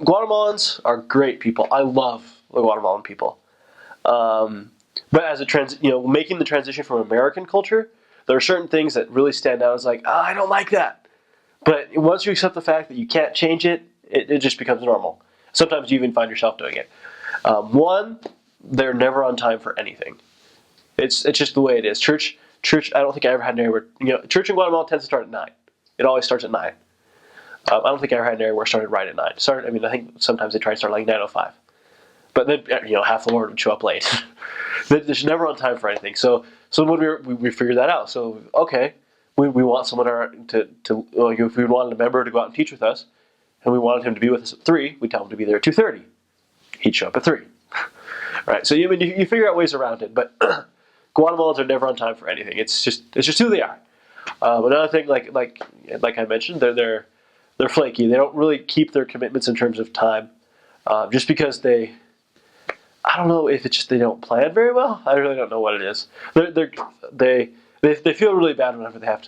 Guatemalans are great people. I love the Guatemalan people. But as making the transition from American culture, there are certain things that really stand out as like, I don't like that. But once you accept the fact that you can't change it, it just becomes normal. Sometimes you even find yourself doing it. One, they're never on time for anything. It's just the way it is. Church. I don't think I ever had an area where church in Guatemala tends to start at 9. It always starts at 9. I don't think I ever had an area where it started right at 9. I think sometimes they try to start like 9:05. But then half the Lord would show up late. They're just never on time for anything. So when we figured that out. So okay, we want someone to if we wanted a member to go out and teach with us, and we wanted him to be with us at 3, we tell him to be there at 2:30. He'd show up at 3. Right. So you figure out ways around it, but Guatemalans are never on time for anything. It's just who they are. Another thing, like I mentioned, they're flaky. They don't really keep their commitments in terms of time, just because I don't know if it's just they don't plan very well. I really don't know what it is. They feel really bad whenever they have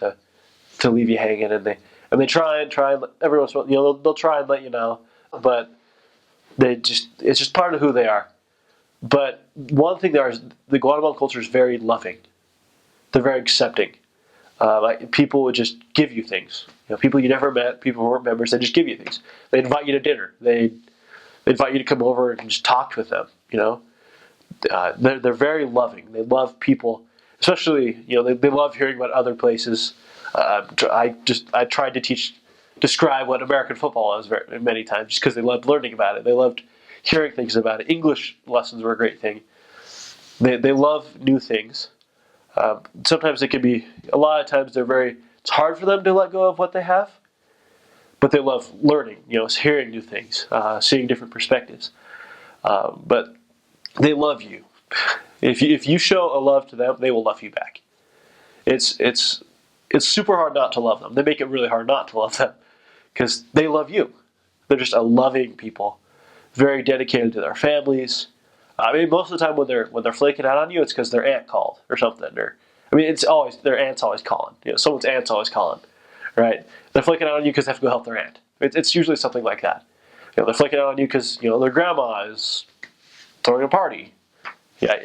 to leave you hanging, and they try and every once in a while, they'll try and let you know, but it's just part of who they are. But one thing is the Guatemalan culture is very loving. They're very accepting. People would just give you things. People you never met, people who weren't members, they just give you things. They invite you to dinner. They invite you to come over and just talk with them. They're very loving. They love people, especially they love hearing about other places. I tried to describe what American football is many times, just because they loved learning about it. They loved hearing things about it. English lessons were a great thing. They love new things. Sometimes it can be, a lot of times it's hard for them to let go of what they have, but they love learning, hearing new things, seeing different perspectives. But they love you. If you show a love to them, they will love you back. It's super hard not to love them. They make it really hard not to love them because they love you. They're just a loving people, very dedicated to their families. Most of the time when they're flaking out on you, it's because their aunt called or something. It's always their aunt's always calling. Someone's aunt's always calling, right? They're flaking out on you because they have to go help their aunt. It's usually something like that. They're flaking out on you because their grandma is throwing a party. Yeah,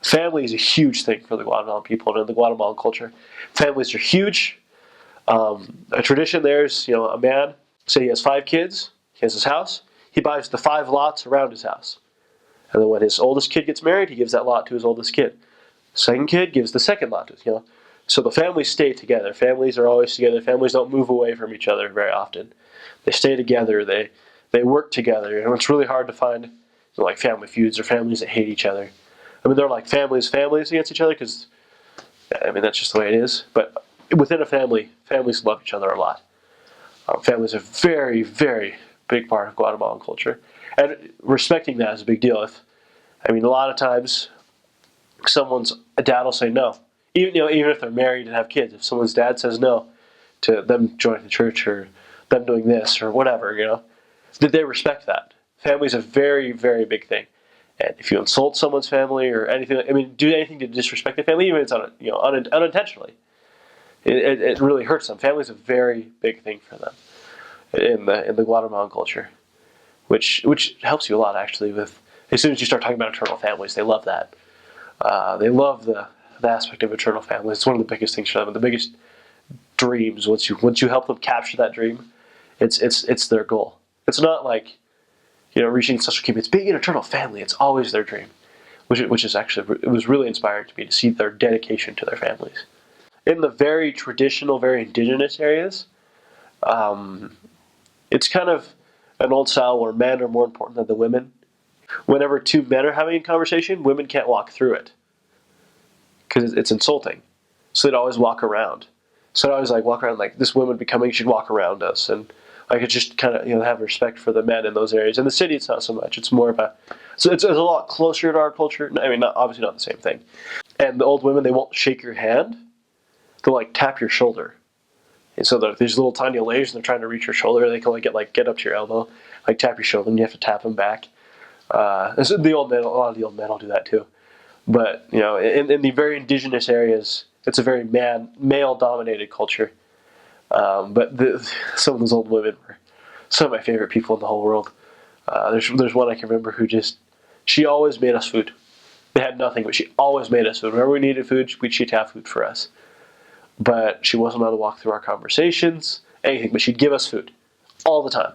family is a huge thing for the Guatemalan people and the Guatemalan culture. Families are huge. A tradition there is, a man, say he has 5 kids, he has his house, he buys the 5 lots around his house. And then when his oldest kid gets married, he gives that lot to his oldest kid. Second kid gives the second lot to So the families stay together. Families are always together. Families don't move away from each other very often. They stay together. They work together. And it's really hard to find like family feuds or families that hate each other. They're like families against each other because, that's just the way it is. But within a family, families love each other a lot. Families are a very, very big part of Guatemalan culture. And respecting that is a big deal. A lot of times, someone's dad will say no. Even if they're married and have kids, if someone's dad says no to them joining the church or them doing this or whatever, that they respect that. Family's a very, very big thing. And if you insult someone's family or anything, do anything to disrespect the family, even if it's unintentionally, it really hurts them. Family's a very big thing for them in the Guatemalan culture, which helps you a lot actually. With as soon as you start talking about eternal families, they love that. They love the aspect of eternal families. It's one of the biggest things for them, and the biggest dreams. Once you help them capture that dream, it's their goal. It's not like reaching such a key. It's being an eternal family. It's always their dream, which is actually, it was really inspiring to me to see their dedication to their families. In the very traditional, very indigenous areas, it's kind of an old style where men are more important than the women. Whenever 2 men are having a conversation, women can't walk through it because it's insulting. So they'd always walk around. So I'd always walk around like, this woman becoming should walk around us, and I could just kind of have respect for the men in those areas. In the city, it's not so much. It's more of so it's a lot closer to our culture. Obviously not the same thing. And the old women, they won't shake your hand. They'll tap your shoulder. And so these little tiny layers, and they're trying to reach your shoulder. They can get up to your elbow, tap your shoulder, and you have to tap them back. So a lot of the old men will do that too. But in the very indigenous areas, it's a very male-dominated culture. But some of those old women were some of my favorite people in the whole world. There's one I can remember who she always made us food. They had nothing, but she always made us food. Whenever we needed food, she'd have food for us. But she wasn't allowed to walk through our conversations, anything. But she'd give us food all the time.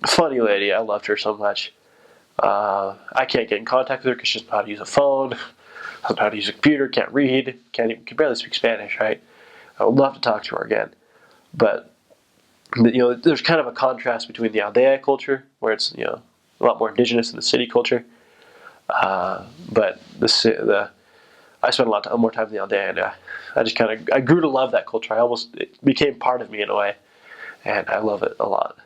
Funny lady, I loved her so much. I can't get in contact with her because she doesn't know how to use a phone, doesn't know how to use a computer, can't read, can barely speak Spanish. Right? I would love to talk to her again, but there's kind of a contrast between the Aldea culture, where it's a lot more indigenous, and the city culture. But I spent a lot more time in the Aldea, and I grew to love that culture. It became part of me in a way, and I love it a lot.